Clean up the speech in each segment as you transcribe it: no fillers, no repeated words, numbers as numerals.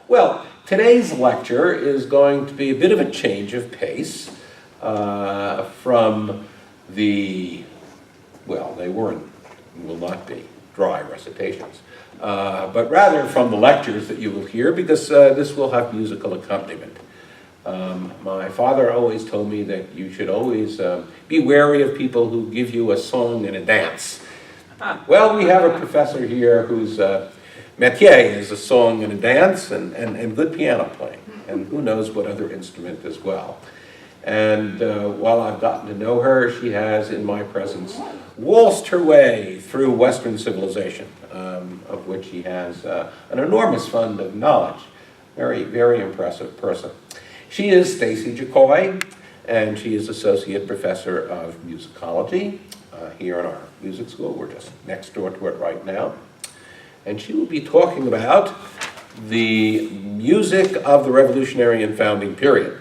Well, today's lecture is going to be a bit of a change of pace from the, well, they will not be dry recitations, but rather from the lectures that you will hear, because this will have musical accompaniment. My father always told me that you should always be wary of people who give you a song and a dance. Well, we have a professor here whose métier is a song and a dance and good piano playing, and who knows what other instrument as well. And while I've gotten to know her, she has, in my presence, waltzed her way through Western civilization, of which she has an enormous fund of knowledge. Very, very impressive person. She is Stacey Jocoy, and she is Associate Professor of Musicology here in our music school. We're just next door to it right now. And she will be talking about the music of the Revolutionary and Founding period.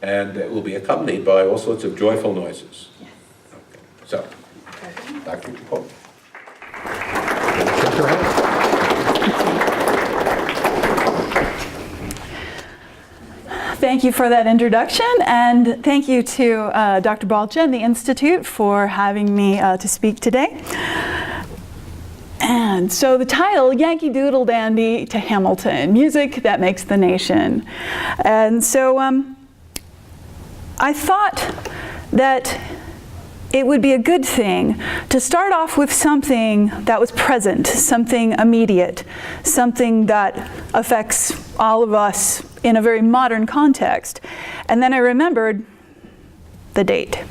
And it will be accompanied by all sorts of joyful noises. Yes. Okay. So, Dr. Jocoy. Thank you for that introduction, and thank you to Dr. Balcha and the Institute for having me to speak today. And so the title, Yankee Doodle Dandy to Hamilton, Music That Makes the Nation. And so I thought that it would be a good thing to start off with something that was present, something immediate, something that affects all of us in a very modern context. And then I remembered the date.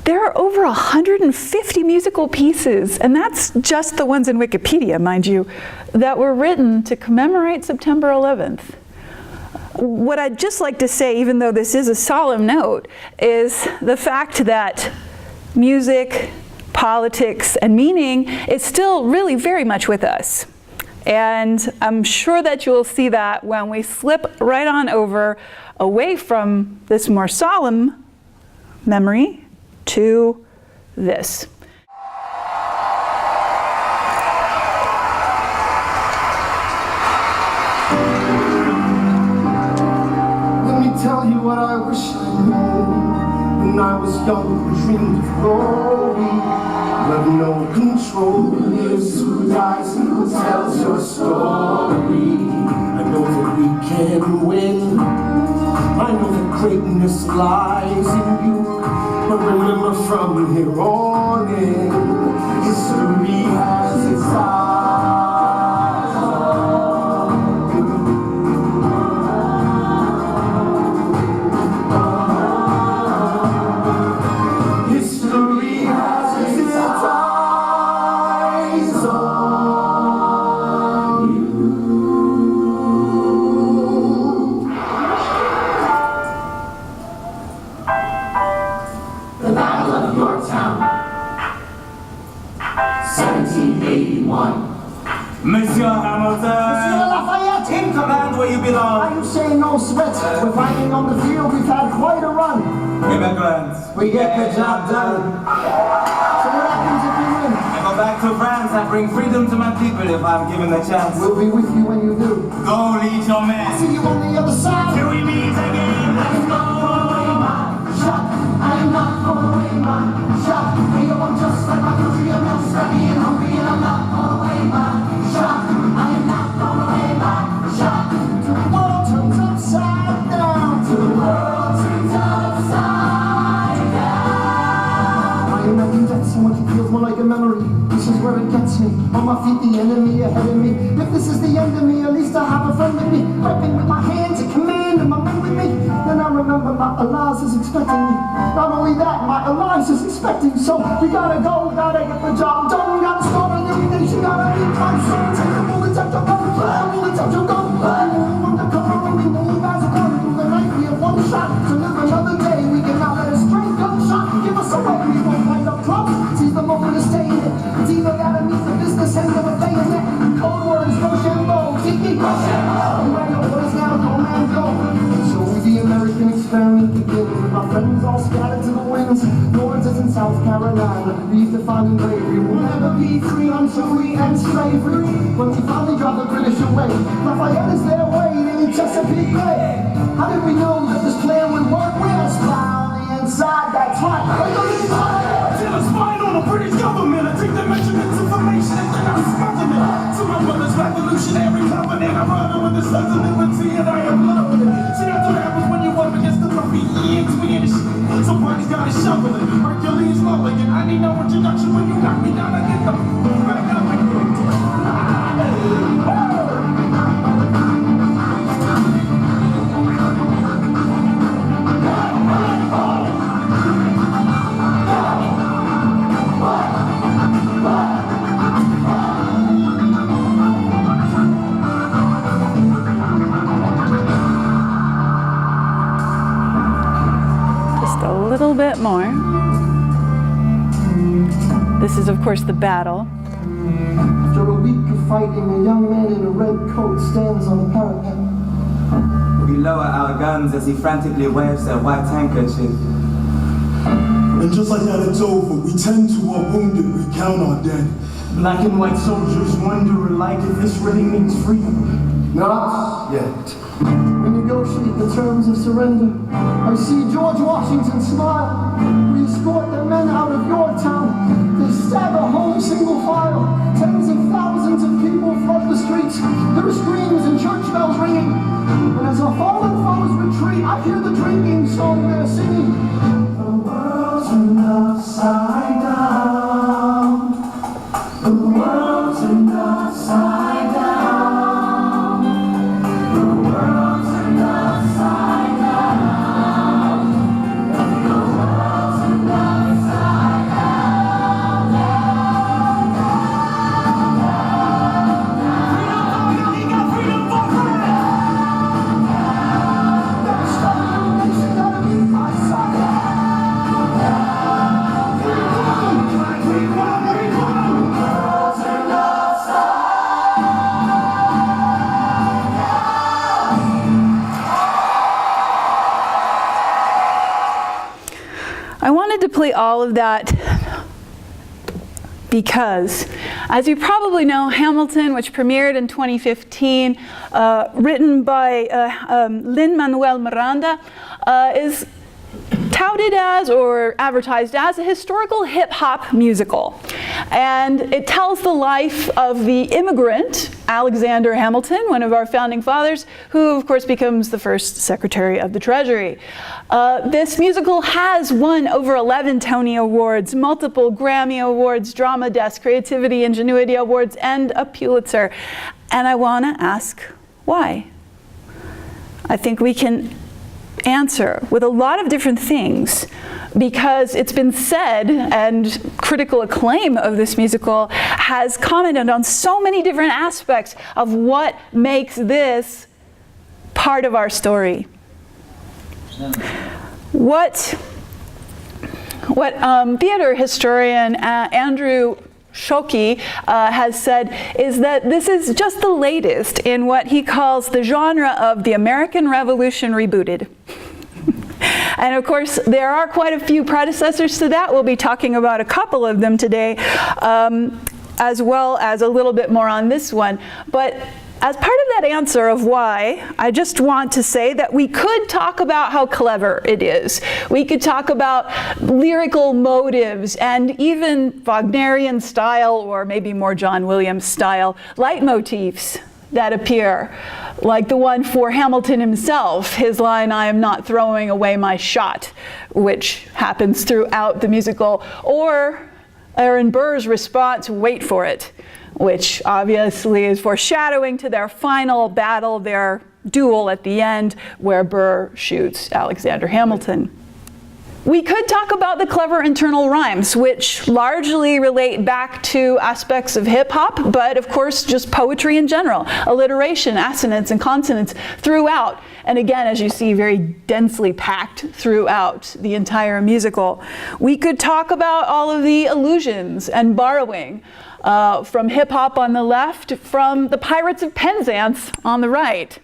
There are over 150 musical pieces, and that's just the ones in Wikipedia, mind you, that were written to commemorate September 11th. What I'd just like to say, even though this is a solemn note, is the fact that music, politics, and meaning is still really very much with us. And I'm sure that you'll see that when we slip right on over away from this more solemn memory to this. Tell you what I wish I knew when I was young and dreamed of glory. You have no control who lives, who dies, and who tells your story. I know that we can win. I know that greatness lies in you. But remember, from here on in, history has its eyes. Monsieur Hamilton! Monsieur Lafayette! In command where you belong! Are you saying no sweat? We're fighting on the field, we've had quite a run. Immigrants! We get the job done. So what happens if we win? I go back to France and bring freedom to my people if I'm given the chance. We'll be with you when you do. Go lead your men! See you on the other side! Till we meet again! I'm not gonna away my shot. I'm not gonna away my shot. Hey, I'm just like my country, I'm not stuck being hungry, and I'm not gonna away my shot. I'm not gonna away my shot. Till the world turns upside down. Till the world turns upside down. I am nothing that's so much, it feels more like a memory. This is where it gets me. On my feet, the enemy ahead of me. If this is the end of me, at least I have a friend with me. Weapon with my hands, a command, and my men with me. Then I remember my Elias is expecting me. Not only that, my Elias is expecting. So we gotta go, gotta get the job done. Gotta start a new nation, gotta meet my son. Take the bullets out your gun, the bullets out your gun. We move undercover and we move as a gun. Through the night, we have one shot to live another day. We can now let a straight gunshot give us away. We won't wind up drunk, seize the moment to stay in it. It's either gotta meet the business end of a bayonet. Code words, Rochambeau, Tiki, Rochambeau. Where your orders now, no man go. So the American experiment begins with my friends all scattered to the winds. Northern and South Carolina, redefining bravery. We'll never be free until we end slavery. When we finally drive the British away, Lafayette is there waiting in Chesapeake Bay. How did we know that this plan would work? We're spy on the inside, that's right. Till I spied on the British government. I take the measurements, information, and then I smuggle it to my brother's revolutionary covenant. I run with the sons of liberty and I am loving it. See, that's what happens when you're up against the mafia. Somebody's gotta shovel it. Hercules Mulligan. I need no introduction when you knock me down. I get the back up again. A little bit more. This is, of course, the battle. After a week of fighting, a young man in a red coat stands on the parapet. We lower our guns as he frantically waves a white handkerchief. And just like that, it's over. We tend to our wounded, we count our dead. Black and white soldiers wonder alike if this really means freedom. Not yet. We negotiate the terms of surrender. I see George Washington smile. We escort the men out of Yorktown. They stagger home single file. Tens of thousands of people flood the streets. There are screams and church bells ringing. And as our fallen foes retreat, I hear the drinking song they're singing. The world's turned upside down. The world's turned upside down. I wanted to play all of that because, as you probably know, Hamilton, which premiered in 2015, written by Lin-Manuel Miranda, is touted as or advertised as a historical hip-hop musical. And it tells the life of the immigrant, Alexander Hamilton, one of our founding fathers, who of course becomes the first Secretary of the Treasury. This musical has won over 11 Tony Awards, multiple Grammy Awards, Drama Desk, Creativity, Ingenuity Awards, and a Pulitzer. And I want to ask why. I think we can answer with a lot of different things, because it's been said, and critical acclaim of this musical has commented on so many different aspects of what makes this part of our story. What theater historian Andrew Shoki has said is that this is just the latest in what he calls the genre of the American Revolution rebooted. And of course, there are quite a few predecessors to that. We'll be talking about a couple of them today, as well as a little bit more on this one. But as part of that answer of why, I just want to say that we could talk about how clever it is. We could talk about lyrical motives and even Wagnerian style, or maybe more John Williams style, leitmotifs that appear, like the one for Hamilton himself, his line, "I am not throwing away my shot," which happens throughout the musical, or Aaron Burr's response, "Wait for it," which obviously is foreshadowing to their final battle, their duel at the end, where Burr shoots Alexander Hamilton. We could talk about the clever internal rhymes, which largely relate back to aspects of hip hop, but of course just poetry in general, alliteration, assonance, and consonants throughout. And again, as you see, very densely packed throughout the entire musical. We could talk about all of the allusions and borrowing from hip hop on the left, from the Pirates of Penzance on the right.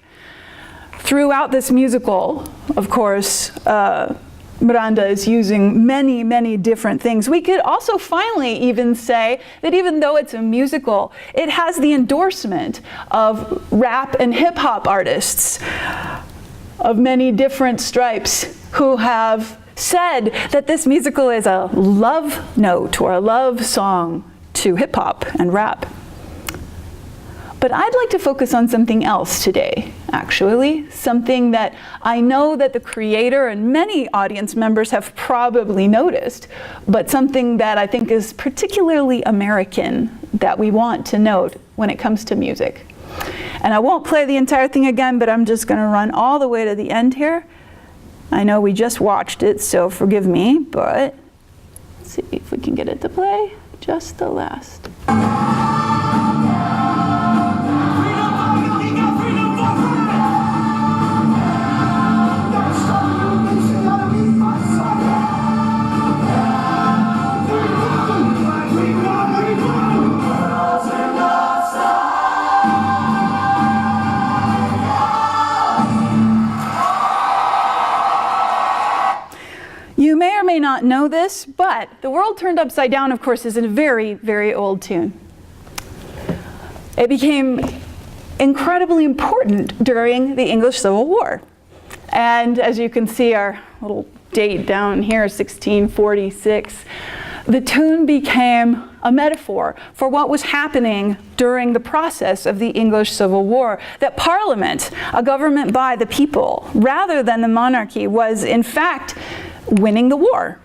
Throughout this musical, of course, Miranda is using many, many different things. We could also finally even say that even though it's a musical, it has the endorsement of rap and hip hop artists of many different stripes who have said that this musical is a love note or a love song to hip hop and rap. But I'd like to focus on something else today, actually, something that I know that the creator and many audience members have probably noticed, but something that I think is particularly American that we want to note when it comes to music. And I won't play the entire thing again, but I'm just going to run all the way to the end here. I know we just watched it, so forgive me, but let's see if we can get it to play. Just the last. You may or may not know this, but The World Turned Upside Down, of course, is a very, very old tune. It became incredibly important during the English Civil War. And as you can see, our little date down here, 1646, the tune became a metaphor for what was happening during the process of the English Civil War. That Parliament, a government by the people, rather than the monarchy, was in fact winning the war.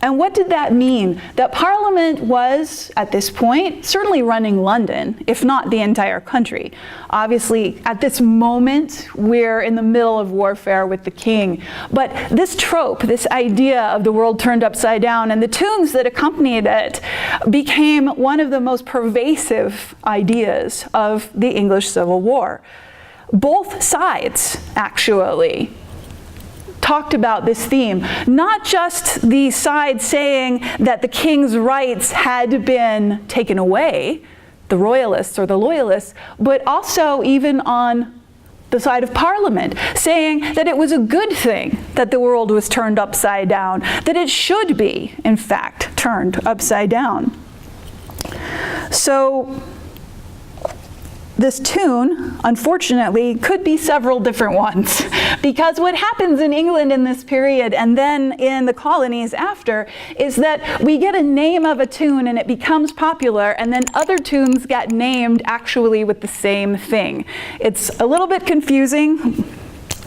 And what did that mean? That Parliament was, at this point, certainly running London, if not the entire country. Obviously, at this moment, we're in the middle of warfare with the king. But this trope, this idea of the world turned upside down, and the tunes that accompanied it became one of the most pervasive ideas of the English Civil War. Both sides, actually, talked about this theme, not just the side saying that the king's rights had been taken away, the royalists or the loyalists, but also even on the side of Parliament, saying that it was a good thing that the world was turned upside down, that it should be, in fact, turned upside down. So this tune, unfortunately, could be several different ones, because what happens in England in this period and then in the colonies after is that we get a name of a tune and it becomes popular, and then other tunes get named actually with the same thing. It's a little bit confusing.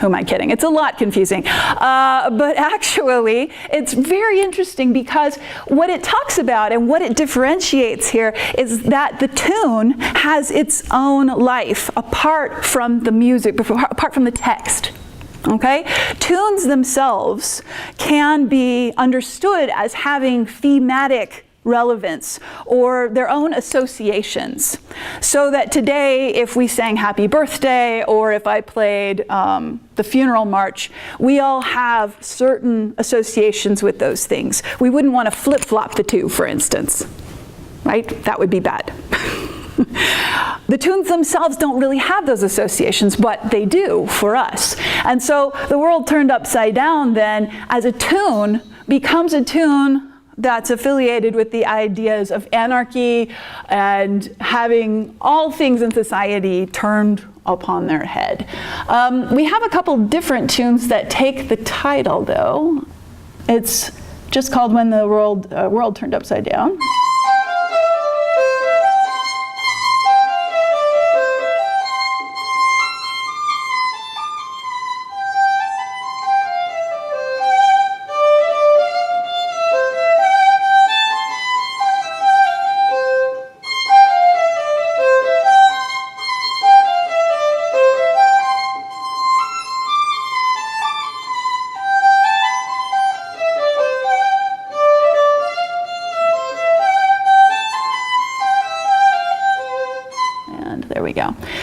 Who am I kidding? It's a lot confusing. But actually, it's very interesting because what it talks about and what it differentiates here is that the tune has its own life apart from the music, apart from the text. Okay? Tunes themselves can be understood as having thematic relevance or their own associations. So that today, if we sang Happy Birthday or if I played the funeral march, we all have certain associations with those things. We wouldn't want to flip-flop the two, for instance, right? That would be bad. The tunes themselves don't really have those associations, but they do for us. And so the world turned upside down then as a tune becomes a tune that's affiliated with the ideas of anarchy and having all things in society turned upon their head. We have a couple different tunes that take the title, though. It's just called When the World Turned Upside Down.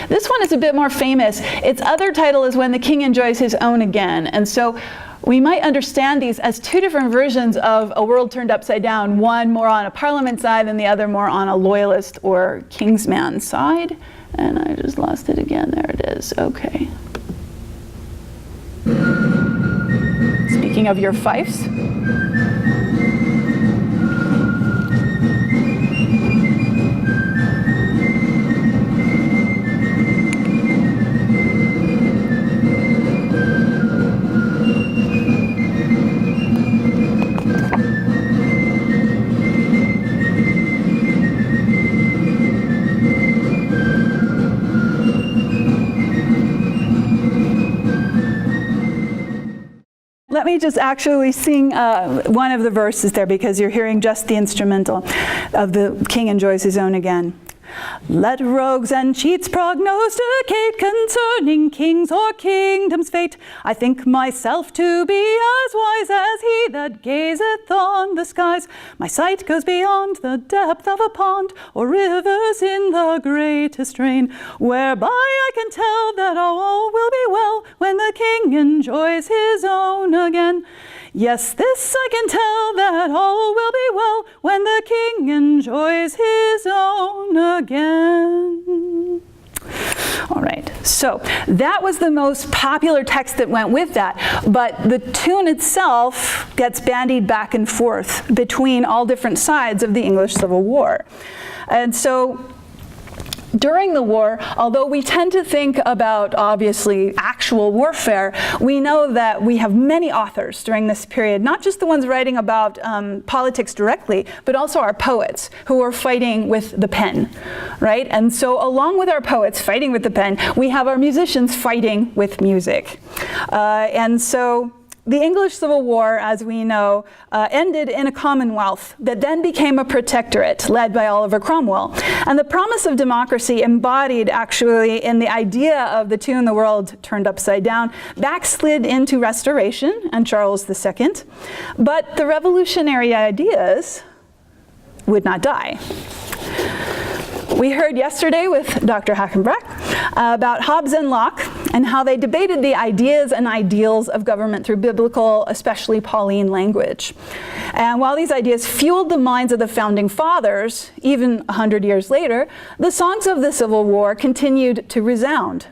This one is a bit more famous. Its other title is When the King Enjoys His Own Again. And so we might understand these as two different versions of A World Turned Upside Down, one more on a Parliament side and the other more on a loyalist or Kingsman side. And I just lost it again. There it is. Okay. Speak speaking of your fifes. Let me just actually sing one of the verses there, because you're hearing just the instrumental of The King Enjoys His Own Again. Let rogues and cheats prognosticate concerning kings or kingdoms' fate. I think myself to be as wise as he that gazeth on the skies. My sight goes beyond the depth of a pond, or rivers in the greatest rain, whereby I can tell that all will be well when the king enjoys his own again. Yes, this I can tell, that all will be well when the king enjoys his own again. All right, so that was the most popular text that went with that, but the tune itself gets bandied back and forth between all different sides of the English Civil War. And so during the war, although we tend to think about, obviously, actual warfare, we know that we have many authors during this period, not just the ones writing about politics directly, but also our poets who are fighting with the pen, right? And so along with our poets fighting with the pen, we have our musicians fighting with music. And so the English Civil War, as we know, ended in a commonwealth that then became a protectorate led by Oliver Cromwell. And the promise of democracy embodied actually in the idea of the tune "The World Turned Upside Down" backslid into Restoration and Charles II. But the revolutionary ideas would not die. We heard yesterday with Dr. Hackenbrack about Hobbes and Locke and how they debated the ideas and ideals of government through biblical, especially Pauline language. And while these ideas fueled the minds of the founding fathers, even 100 years later, the songs of the Civil War continued to resound.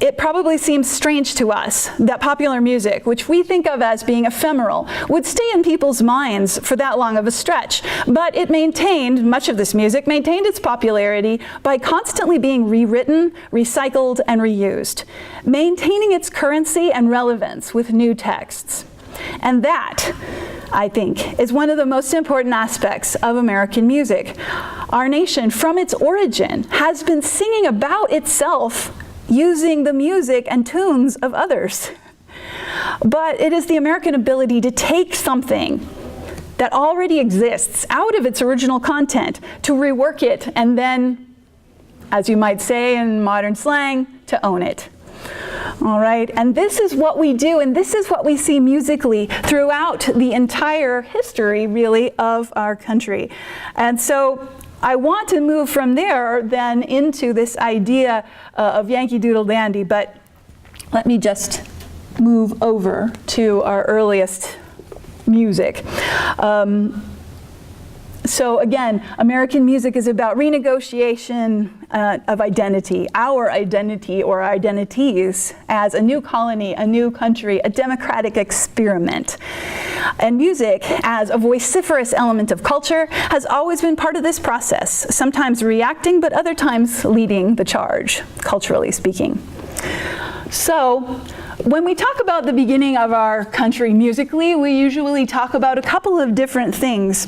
It probably seems strange to us that popular music, which we think of as being ephemeral, would stay in people's minds for that long of a stretch. But it maintained, much of this music maintained its popularity by constantly being rewritten, recycled, and reused, maintaining its currency and relevance with new texts. And that, I think, is one of the most important aspects of American music. Our nation, from its origin, has been singing about itself using the music and tunes of others. But it is the American ability to take something that already exists out of its original content, to rework it, and then, as you might say in modern slang, to own it. All right, and this is what we do, and this is what we see musically throughout the entire history, really, of our country. And so I want to move from there then into this idea of Yankee Doodle Dandy, but let me just move over to our earliest music. So again, American music is about renegotiation of identity, our identity or identities as a new colony, a new country, a democratic experiment. And music, as a vociferous element of culture, has always been part of this process, sometimes reacting, but other times leading the charge, culturally speaking. So, when we talk about the beginning of our country musically, we usually talk about a couple of different things.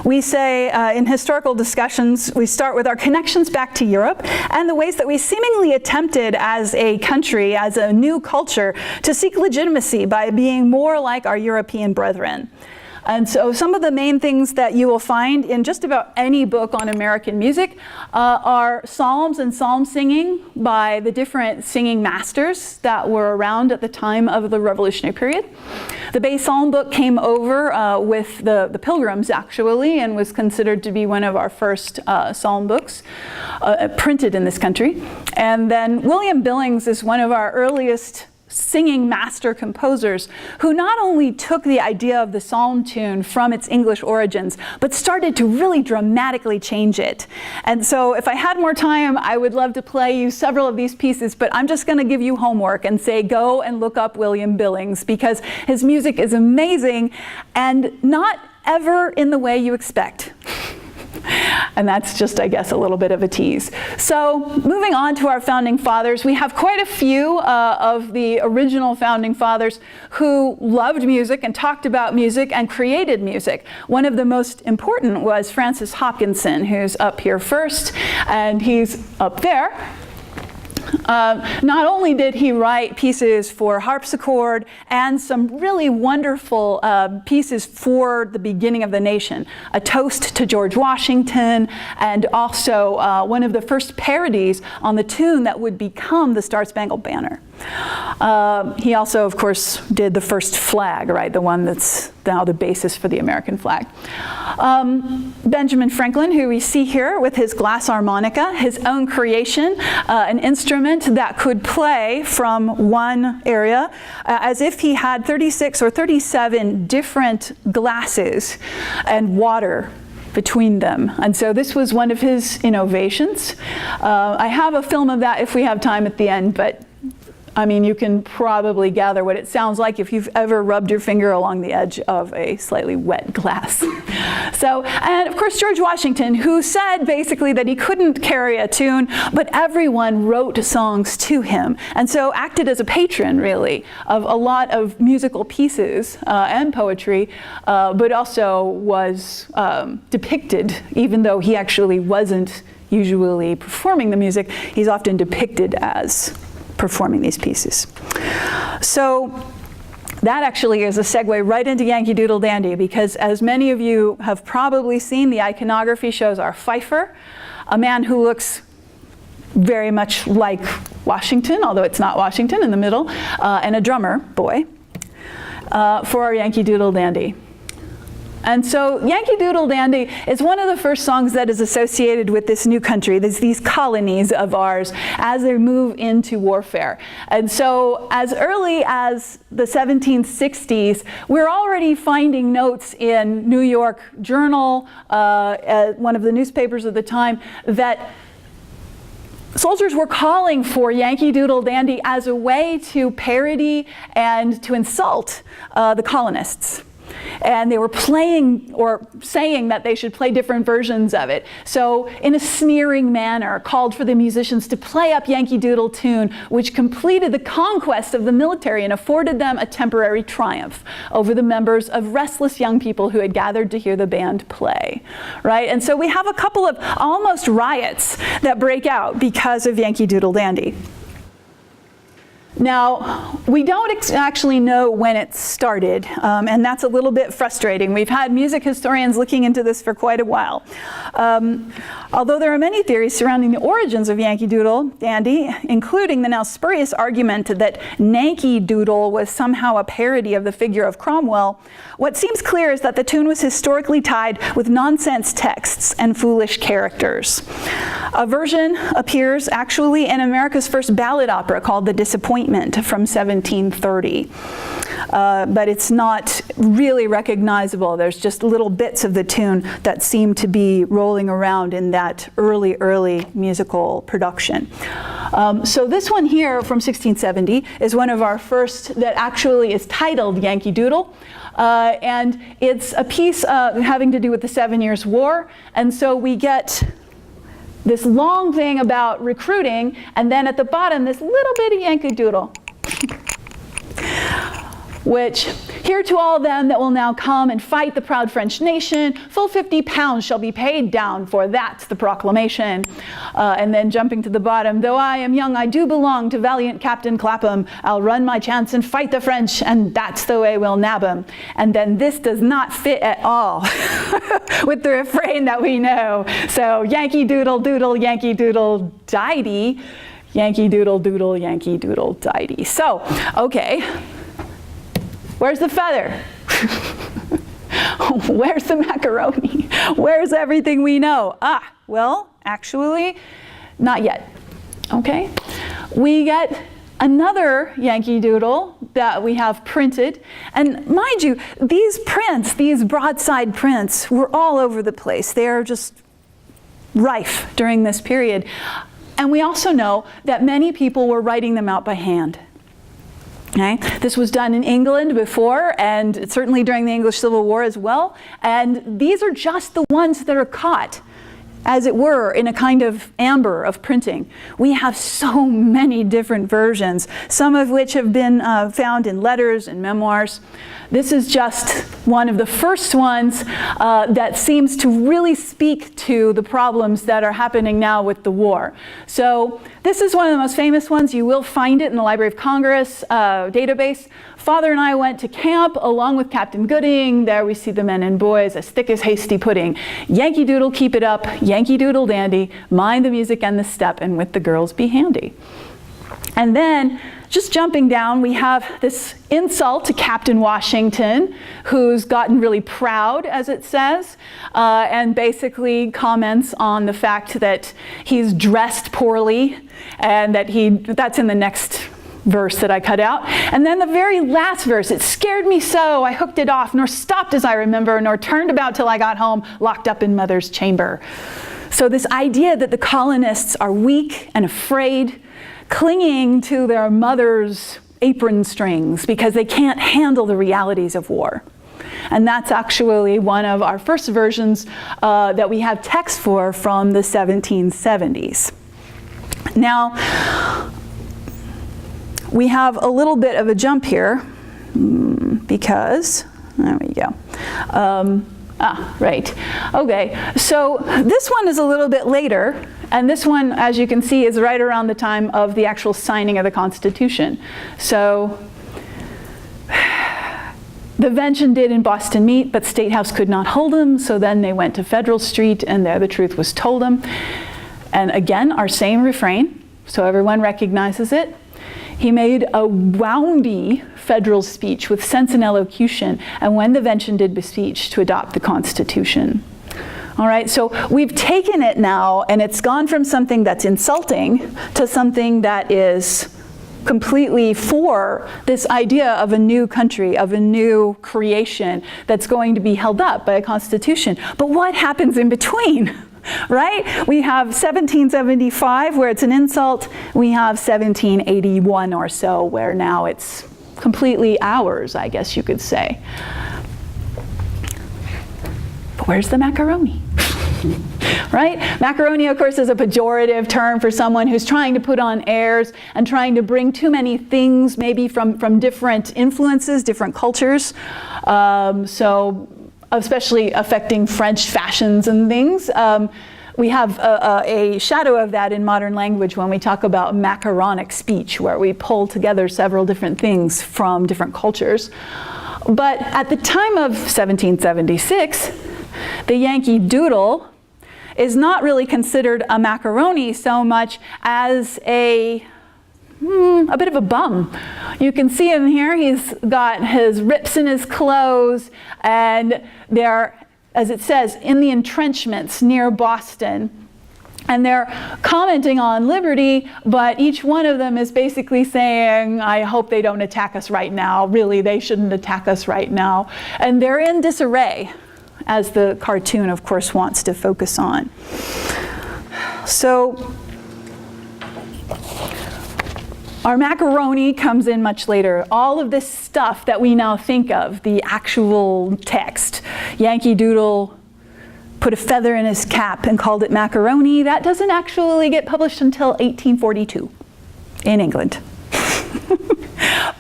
We say in historical discussions, we start with our connections back to Europe and the ways that we seemingly attempted as a country, as a new culture, to seek legitimacy by being more like our European brethren. And so some of the main things that you will find in just about any book on American music are psalms and psalm singing by the different singing masters that were around at the time of the Revolutionary period. The Bay Psalm book came over with the Pilgrims, actually, and was considered to be one of our first psalm books printed in this country. And then William Billings is one of our earliest singing master composers who not only took the idea of the psalm tune from its English origins, but started to really dramatically change it. And so if I had more time, I would love to play you several of these pieces, but I'm just going to give you homework and say go and look up William Billings, because his music is amazing and not ever in the way you expect. And that's just, I guess, a little bit of a tease. So moving on to our founding fathers, we have quite a few of the original founding fathers who loved music and talked about music and created music. One of the most important was Francis Hopkinson, who's up here first, and he's up there. Not only did he write pieces for harpsichord and some really wonderful pieces for the beginning of the nation, a toast to George Washington, and also one of the first parodies on the tune that would become the Star-Spangled Banner. He also, of course, did the first flag, right, the one that's now the basis for the American flag. Benjamin Franklin, who we see here with his glass harmonica, his own creation, an instrument that could play from one area as if he had 36 or 37 different glasses and water between them. And so this was one of his innovations. I have a film of that if we have time at the end, but I mean, you can probably gather what it sounds like if you've ever rubbed your finger along the edge of a slightly wet glass. So, and of course, George Washington, who said basically that he couldn't carry a tune, but everyone wrote songs to him, and so acted as a patron, really, of a lot of musical pieces and poetry, but also was depicted, even though he actually wasn't usually performing the music, he's often depicted as performing these pieces. So that actually is a segue right into Yankee Doodle Dandy, because as many of you have probably seen, the iconography shows our fifer, a man who looks very much like Washington, although it's not Washington in the middle, and a drummer boy for our Yankee Doodle Dandy. And so Yankee Doodle Dandy is one of the first songs that is associated with this new country, these colonies of ours, as they move into warfare. And so as early as the 1760s, we're already finding notes in New York Journal, one of the newspapers of the time, that soldiers were calling for Yankee Doodle Dandy as a way to parody and to insult the colonists. And they were playing or saying that they should play different versions of it. So in a sneering manner, called for the musicians to play up Yankee Doodle tune, which completed the conquest of the military and afforded them a temporary triumph over the members of restless young people who had gathered to hear the band play, right? And so we have a couple of almost riots that break out because of Yankee Doodle Dandy. Now, we don't actually know when it started, and that's a little bit frustrating. We've had music historians looking into this for quite a while. Although there are many theories surrounding the origins of Yankee Doodle Dandy, including the now spurious argument that Yankee Doodle was somehow a parody of the figure of Cromwell, what seems clear is that the tune was historically tied with nonsense texts and foolish characters. A version appears actually in America's first ballad opera called The Disappointment from 1730. But it's not really recognizable. There's just little bits of the tune that seem to be rolling around in that early musical production. So this one here from 1670 is one of our first that actually is titled Yankee Doodle. And it's a piece having to do with the 7 Years' War. And so we get this long thing about recruiting, and then at the bottom, this little bitty Yankee Doodle. Which, here to all them that will now come and fight the proud French nation, full 50 pounds shall be paid down, for that's the proclamation. And then jumping to the bottom, though I am young, I do belong to valiant Captain Clapham. I'll run my chance and fight the French, and that's the way we'll nab 'em. And then this does not fit at all with the refrain that we know. So Yankee Doodle Doodle, Yankee Doodle Didy, Yankee Doodle Doodle, Yankee Doodle Didy. So, okay. Where's the feather? Where's the macaroni? Where's everything we know? Well, actually, not yet. Okay? We get another Yankee Doodle that we have printed. And mind you, these prints, these broadside prints, were all over the place. They are just rife during this period. And we also know that many people were writing them out by hand. Okay? This was done in England before, and certainly during the English Civil War as well. And these are just the ones that are caught, as it were, in a kind of amber of printing. We have so many different versions, some of which have been found in letters and memoirs. This is just one of the first ones that seems to really speak to the problems that are happening now with the war. So this is one of the most famous ones. You will find it in the Library of Congress database. Father and I went to camp along with Captain Gooding. There we see the men and boys as thick as hasty pudding. Yankee Doodle, keep it up. Yankee Doodle Dandy, mind the music and the step, and with the girls be handy. And then, just jumping down, we have this insult to Captain Washington, who's gotten really proud, as it says, and basically comments on the fact that he's dressed poorly, and that that's in the next verse that I cut out. And then the very last verse, it scared me so, I hooked it off, nor stopped as I remember, nor turned about till I got home, locked up in mother's chamber. So this idea that the colonists are weak and afraid, clinging to their mother's apron strings because they can't handle the realities of war. And that's actually one of our first versions that we have text for from the 1770s. Now, we have a little bit of a jump here because, there we go. Right. Okay, so this one is a little bit later, and this one, as you can see, is right around the time of the actual signing of the Constitution. So, the Vention did in Boston meet, but State House could not hold them, so then they went to Federal Street, and there the truth was told them. And again, our same refrain, so everyone recognizes it. He made a woundy federal speech with sense and elocution, and when the Vention did beseech to adopt the Constitution. All right, so we've taken it now, and it's gone from something that's insulting to something that is completely for this idea of a new country, of a new creation that's going to be held up by a constitution. But what happens in between? Right? We have 1775 where it's an insult. We have 1781 or so where now it's completely ours, I guess you could say. But where's the macaroni? Right? Macaroni, of course, is a pejorative term for someone who's trying to put on airs and trying to bring too many things, maybe from different influences, different cultures. So especially affecting French fashions and things. We have a shadow of that in modern language when we talk about macaronic speech, where we pull together several different things from different cultures. But at the time of 1776, the Yankee Doodle is not really considered a macaroni so much as a bit of a bum. You can see him here. He's got his rips in his clothes, and they're, as it says, in the entrenchments near Boston. And they're commenting on liberty, but each one of them is basically saying, I hope they don't attack us right now. Really, they shouldn't attack us right now. And they're in disarray, as the cartoon, of course, wants to focus on. So, our macaroni comes in much later. All of this stuff that we now think of, the actual text, Yankee Doodle put a feather in his cap and called it macaroni, that doesn't actually get published until 1842 in England.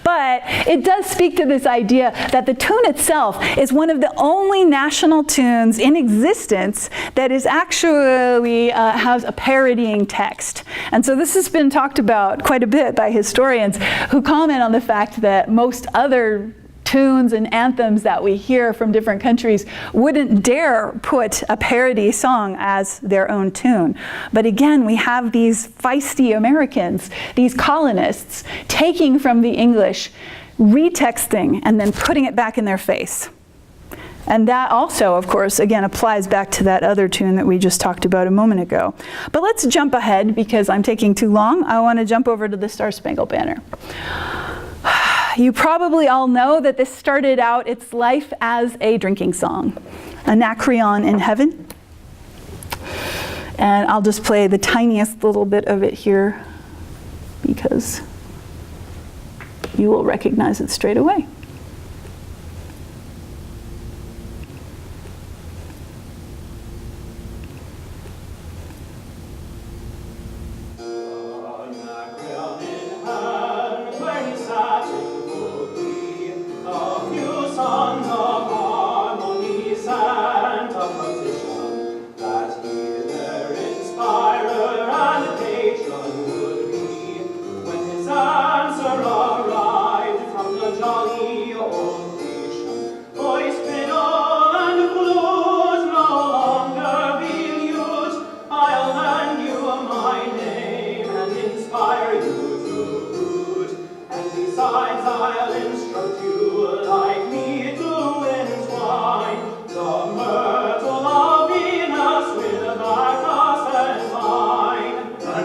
But it does speak to this idea that the tune itself is one of the only national tunes in existence that is actually has a parodying text. And so this has been talked about quite a bit by historians who comment on the fact that most other tunes and anthems that we hear from different countries wouldn't dare put a parody song as their own tune. But again, we have these feisty Americans, these colonists, taking from the English, retexting, and then putting it back in their face. And that also, of course, again, applies back to that other tune that we just talked about a moment ago. But let's jump ahead because I'm taking too long. I want to jump over to the Star-Spangled Banner. You probably all know that this started out its life as a drinking song, Anacreon in Heaven. And I'll just play the tiniest little bit of it here because you will recognize it straight away.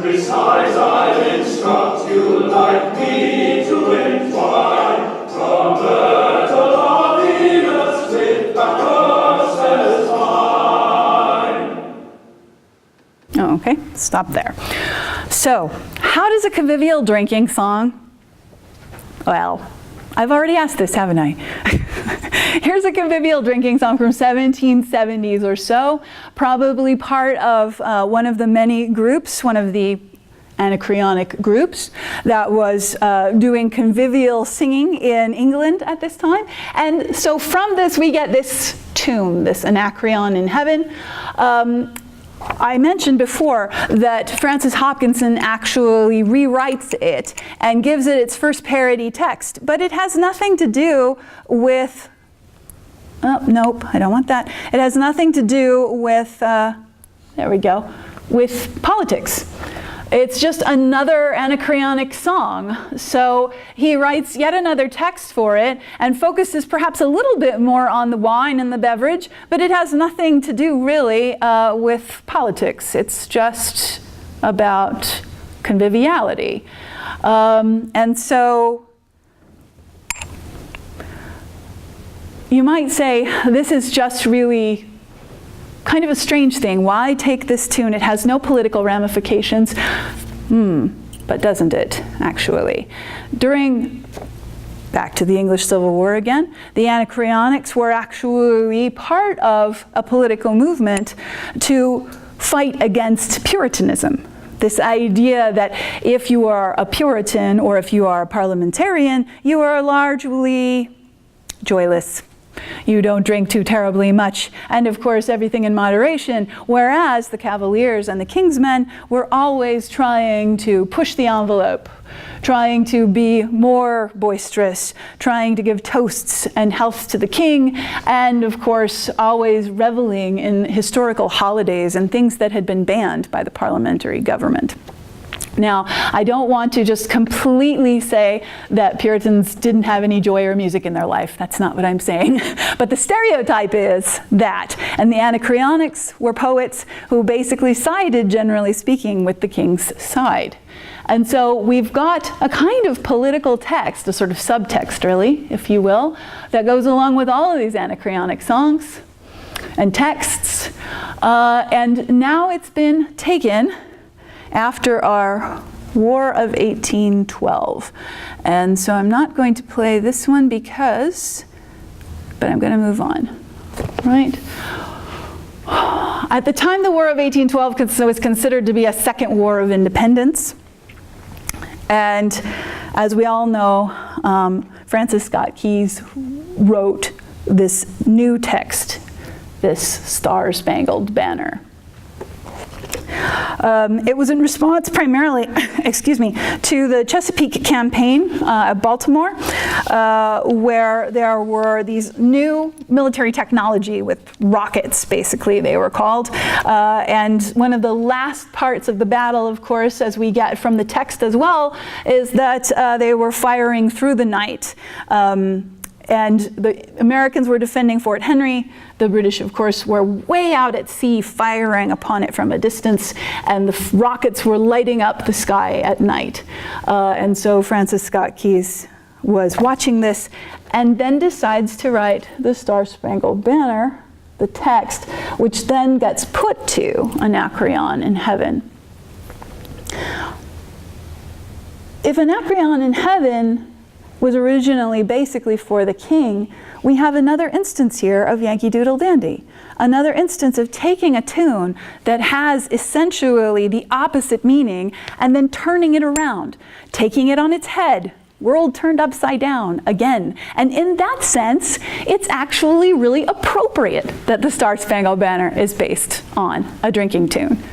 Besides, I'll instruct you like me to entwine the myrtle of Venus with Bacchus's wine. Oh, okay, stop there. So, how does a convivial drinking song? Well, I've already asked this, haven't I? Here's a convivial drinking song from 1770s or so, probably part of one of the many groups, one of the Anacreonic groups that was doing convivial singing in England at this time. And so from this we get this tune, this Anacreon in Heaven. I mentioned before that Francis Hopkinson actually rewrites it and gives it its first parody text, but it has nothing to do with, oh, nope, I don't want that. It has nothing to do with, there we go, with politics. It's just another Anacreonic song. So he writes yet another text for it and focuses perhaps a little bit more on the wine and the beverage, but it has nothing to do really with politics. It's just about conviviality. And so you might say, this is just really kind of a strange thing. Why take this tune? It has no political ramifications. But doesn't it, actually? Back to the English Civil War again, the Anacreonics were actually part of a political movement to fight against Puritanism. This idea that if you are a Puritan or if you are a parliamentarian, you are largely joyless. You don't drink too terribly much, and of course everything in moderation, whereas the Cavaliers and the King's men were always trying to push the envelope, trying to be more boisterous, trying to give toasts and healths to the king, and of course always reveling in historical holidays and things that had been banned by the parliamentary government. Now, I don't want to just completely say that Puritans didn't have any joy or music in their life. That's not what I'm saying. But the stereotype is that. And the Anacreonics were poets who basically sided, generally speaking, with the king's side. And so we've got a kind of political text, a sort of subtext, really, if you will, that goes along with all of these Anacreonic songs and texts. And now it's been taken after our War of 1812. And so I'm not going to play this one but I'm going to move on, right? At the time, the War of 1812 was considered to be a second war of independence. And as we all know, Francis Scott Keyes wrote this new text, this Star-Spangled Banner. It was in response primarily, to the Chesapeake campaign at Baltimore, where there were these new military technology with rockets, basically they were called. And one of the last parts of the battle, of course, as we get from the text as well, is that they were firing through the night. And the Americans were defending Fort Henry. The British, of course, were way out at sea firing upon it from a distance, and the rockets were lighting up the sky at night. And so Francis Scott Keyes was watching this and then decides to write the Star-Spangled Banner, the text, which then gets put to Anacreon in heaven. If Anacreon in heaven was originally basically for the king, we have another instance here of Yankee Doodle Dandy. Another instance of taking a tune that has essentially the opposite meaning and then turning it around, taking it on its head, world turned upside down again. And in that sense, it's actually really appropriate that the Star-Spangled Banner is based on a drinking tune.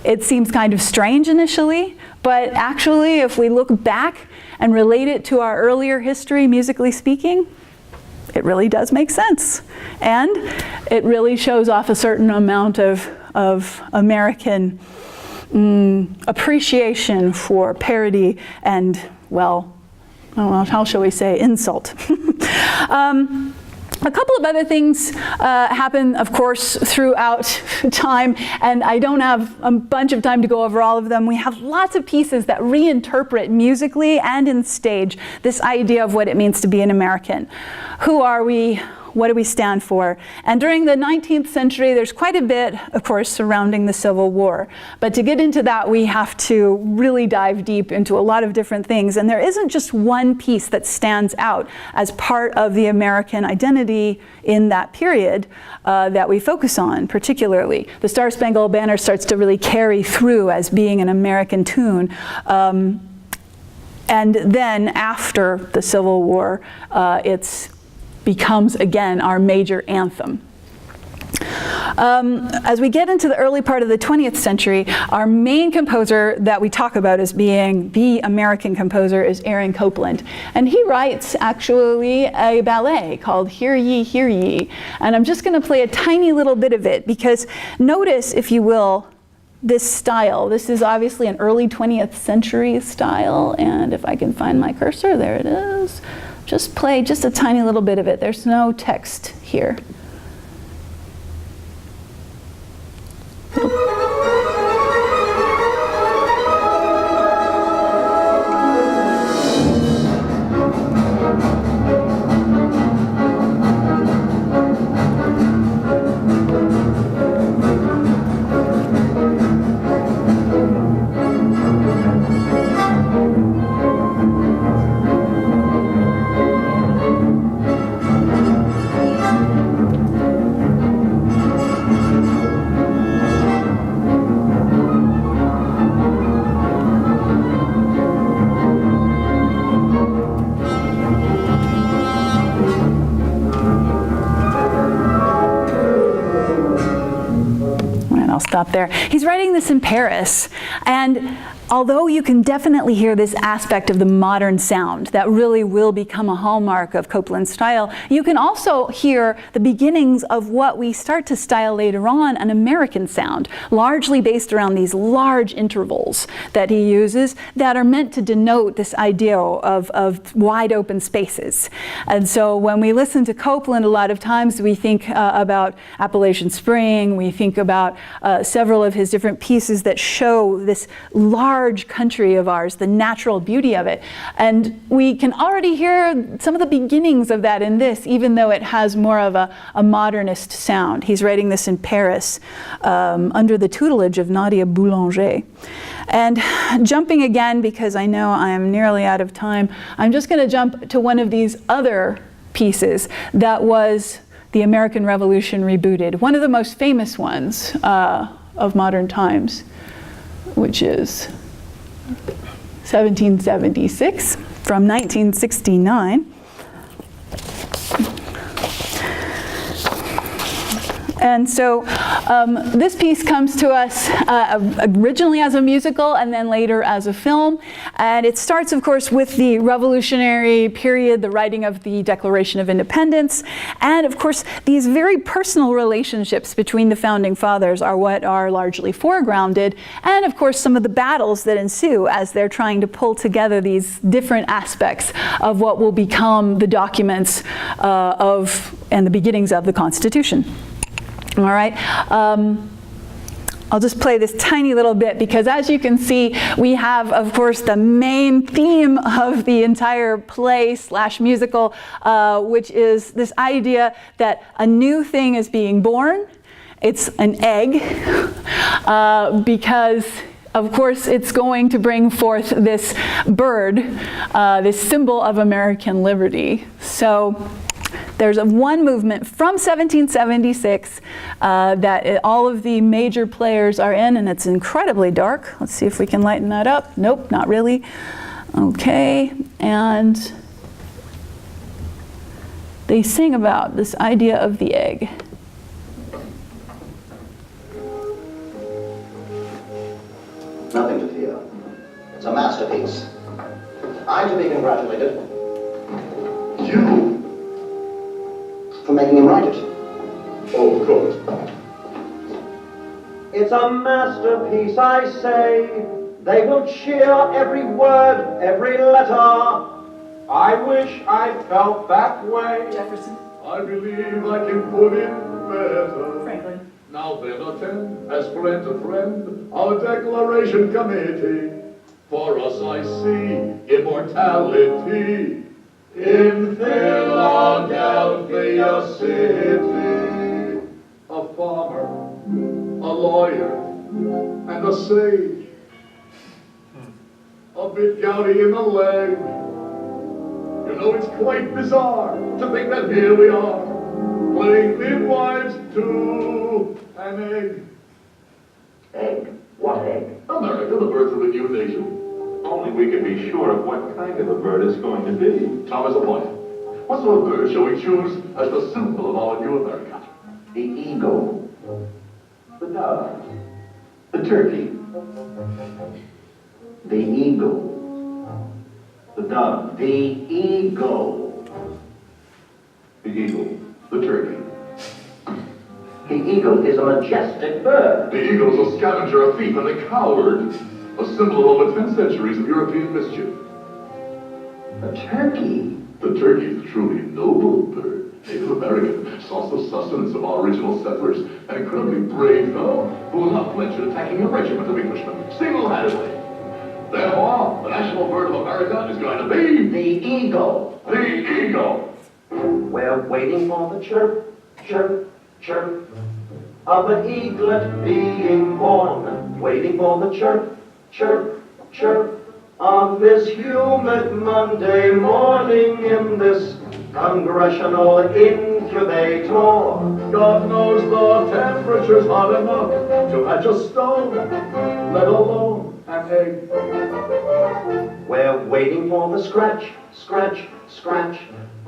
It seems kind of strange initially, but actually if we look back and relate it to our earlier history, musically speaking, it really does make sense. And it really shows off a certain amount of American appreciation for parody and, well, I don't know, how shall we say, insult. A couple of other things happen, of course, throughout time, and I don't have a bunch of time to go over all of them. We have lots of pieces that reinterpret musically and in stage this idea of what it means to be an American. Who are we? What do we stand for? And during the 19th century, there's quite a bit, of course, surrounding the Civil War. But to get into that, we have to really dive deep into a lot of different things. And there isn't just one piece that stands out as part of the American identity in that period that we focus on particularly. The Star-Spangled Banner starts to really carry through as being an American tune. And then after the Civil War, it's becomes again our major anthem. As we get into the early part of the 20th century, our main composer that we talk about as being the American composer is Aaron Copland. And he writes actually a ballet called Hear Ye, Hear Ye. And I'm just going to play a tiny little bit of it because notice, if you will, this style. This is obviously an early 20th century style. And if I can find my cursor, there it is. Just play just a tiny little bit of it. There's no text here. Stop there. He's writing this in Paris, and although you can definitely hear this aspect of the modern sound that really will become a hallmark of Copland's style, you can also hear the beginnings of what we start to style later on, an American sound, largely based around these large intervals that he uses that are meant to denote this idea of wide open spaces. And so when we listen to Copland, a lot of times we think about Appalachian Spring, we think about several of his different pieces that show this large country of ours, the natural beauty of it. And we can already hear some of the beginnings of that in this, even though it has more of a modernist sound. He's writing this in Paris under the tutelage of Nadia Boulanger. And jumping again, because I know I am nearly out of time, I'm just going to jump to one of these other pieces that was the American Revolution rebooted. One of the most famous ones of modern times, which is 1776 from 1969. And so this piece comes to us originally as a musical and then later as a film. And it starts, of course, with the Revolutionary period, the writing of the Declaration of Independence. And of course, these very personal relationships between the Founding Fathers are what are largely foregrounded. And of course, some of the battles that ensue as they're trying to pull together these different aspects of what will become the documents and the beginnings of the Constitution. All right. I'll just play this tiny little bit because as you can see, we have, of course, the main theme of the entire play / musical, which is this idea that a new thing is being born. It's an egg because of course, it's going to bring forth this bird, this symbol of American liberty. So there's one movement from 1776 that all of the major players are in, and it's incredibly dark. Let's see if we can lighten that up. Nope, not really. Okay, and they sing about this idea of the egg. Nothing to fear. It's a masterpiece. I'm to be congratulated. You? For making him write it. Oh, of course. It's a masterpiece, I say. They will cheer every word, every letter. I wish I felt that way. Jefferson. I believe I can put it better. Franklin. Now then attend, as friend to friend, our Declaration Committee. For us I see immortality in Philadelphia City. A farmer, a lawyer, and a sage. A bit gouty in the leg. You know, it's quite bizarre to think that here we are, playing midwives to an egg. Egg? What egg? America, the birth of a new nation. Only we can be sure of what kind of a bird it's going to be. Thomas, a point. What sort of bird shall we choose as the symbol of our new America? The eagle. The dove. The turkey. The eagle. The dove. The eagle. The eagle. The turkey. The eagle is a majestic bird. The eagle is a scavenger, a thief, and a coward. A symbol of over 10 centuries of European mischief. A turkey. The turkey is a truly noble bird. Native American, source of sustenance of our original settlers, an incredibly brave fellow who will not flinch at attacking a regiment of Englishmen, single-handedly. Therefore, the national bird of America is going to be... The eagle. The eagle. We're waiting for the chirp, chirp, chirp of an eaglet being born. Waiting for the chirp, chirp, chirp of this humid Monday morning in this congressional incubator. God knows the temperature's hot enough to hatch a stone, let alone an egg. We're waiting for the scratch, scratch, scratch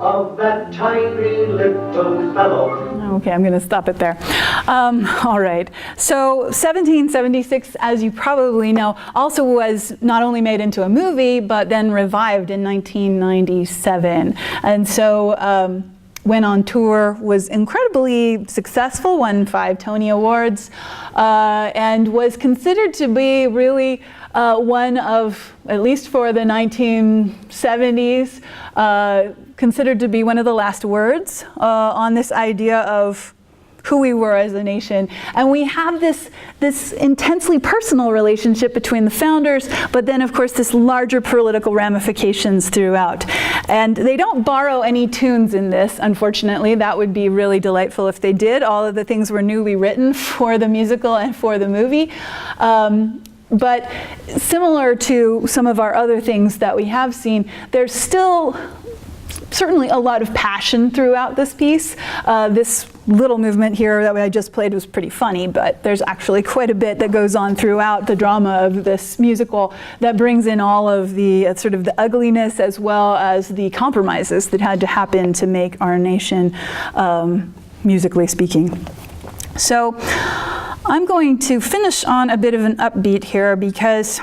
of that tiny little fellow. Okay, I'm going to stop it there. All right. So 1776, as you probably know, also was not only made into a movie, but then revived in 1997. And so went on tour, was incredibly successful, won 5 Tony Awards, and was considered to be really one of, at least for the 1970s, considered to be one of the last words on this idea of who we were as a nation. And we have this intensely personal relationship between the founders, but then of course this larger political ramifications throughout. And they don't borrow any tunes in this, unfortunately. That would be really delightful if they did. All of the things were newly written for the musical and for the movie. But similar to some of our other things that we have seen, there's still certainly a lot of passion throughout this piece. This little movement here that I just played was pretty funny, but there's actually quite a bit that goes on throughout the drama of this musical that brings in all of the sort of the ugliness as well as the compromises that had to happen to make our nation musically speaking. So I'm going to finish on a bit of an upbeat here, because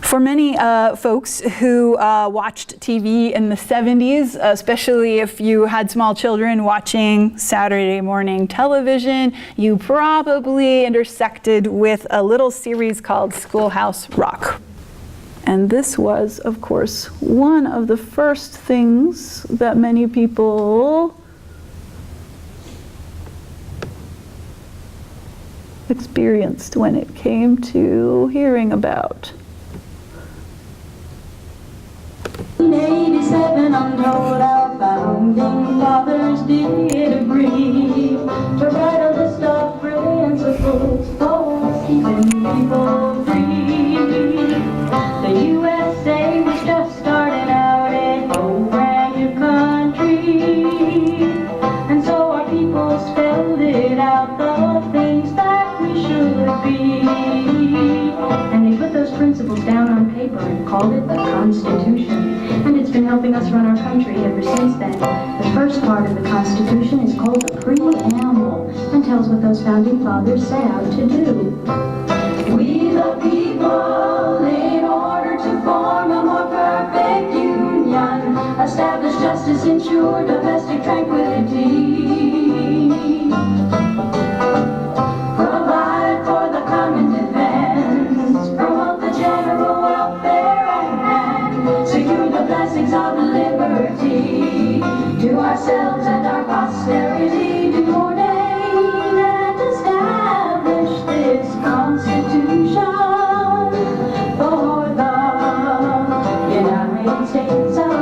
for many folks who watched TV in the 70s, especially if you had small children watching Saturday morning television, you probably intersected with a little series called Schoolhouse Rock. And this was, of course, one of the first things that many people experienced when it came to hearing about. In 87, I'm told our founding fathers did agree to write a list of principles for keeping people free. The USA was just starting out in a brand new country, and so our people spelled it out, the things that we should be. And they put those principles down on paper and called it the Constitution. And it's been helping us run our country ever since then. The first part of the Constitution is called the Preamble and tells what those founding fathers set out to do. We the people, in order to form a more perfect union, establish justice, ensure domestic tranquility, provide for the common defense, promote the general welfare and secure the blessings of liberty to ourselves and our posterity, to ordain and establish this Constitution for the United States of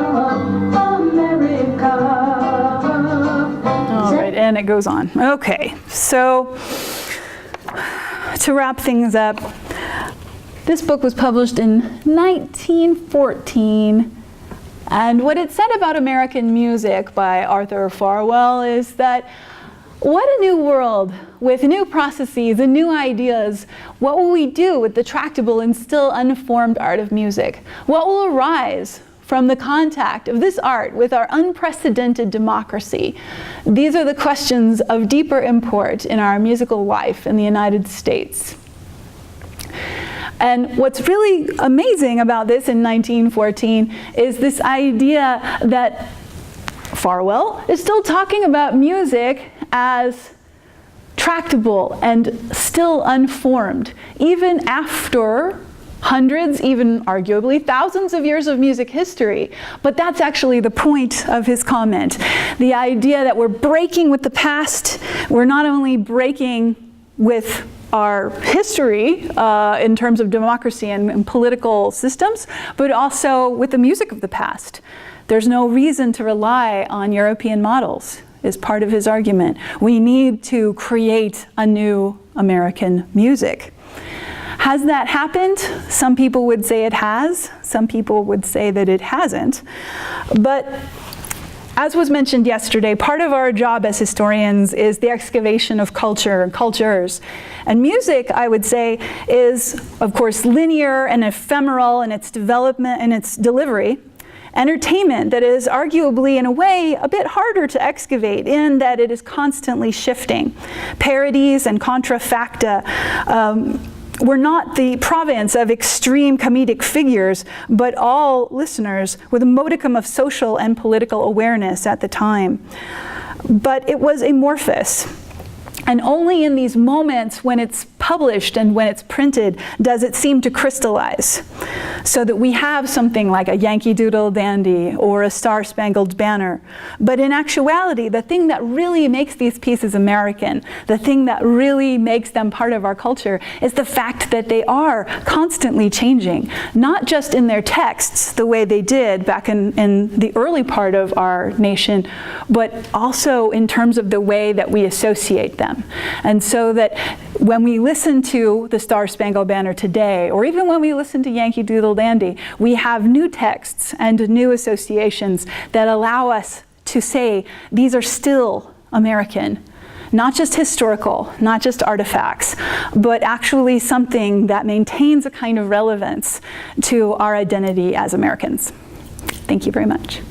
America. All right, and it goes on. Okay, so to wrap things up, this book was published in 1914, and what it said about American music by Arthur Farwell is that what a new world with new processes and new ideas. What will we do with the tractable and still unformed art of music? What will arise from the contact of this art with our unprecedented democracy? These are the questions of deeper import in our musical life in the United States. And what's really amazing about this in 1914 is this idea that Farwell is still talking about music as tractable and still unformed, even after hundreds, even arguably thousands of years of music history. But that's actually the point of his comment. The idea that we're breaking with the past, we're not only breaking with our history in terms of democracy and political systems, but also with the music of the past. There's no reason to rely on European models, is part of his argument. We need to create a new American music. Has that happened? Some people would say it has. Some people would say that it hasn't. But as was mentioned yesterday, part of our job as historians is the excavation of culture and cultures. And music, I would say, is, of course, linear and ephemeral in its development and its delivery. Entertainment that is arguably, in a way, a bit harder to excavate in that it is constantly shifting. Parodies and contrafacta were not the province of extreme comedic figures, but all listeners with a modicum of social and political awareness at the time. But it was amorphous. And only in these moments when it's published and when it's printed does it seem to crystallize, so that we have something like a Yankee Doodle Dandy or a Star-Spangled Banner. But in actuality, the thing that really makes these pieces American, the thing that really makes them part of our culture, is the fact that they are constantly changing, not just in their texts, the way they did back in the early part of our nation, but also in terms of the way that we associate them. And so that when we listen to the Star-Spangled Banner today, or even when we listen to Yankee Doodle Dandy, we have new texts and new associations that allow us to say these are still American. Not just historical, not just artifacts, but actually something that maintains a kind of relevance to our identity as Americans. Thank you very much.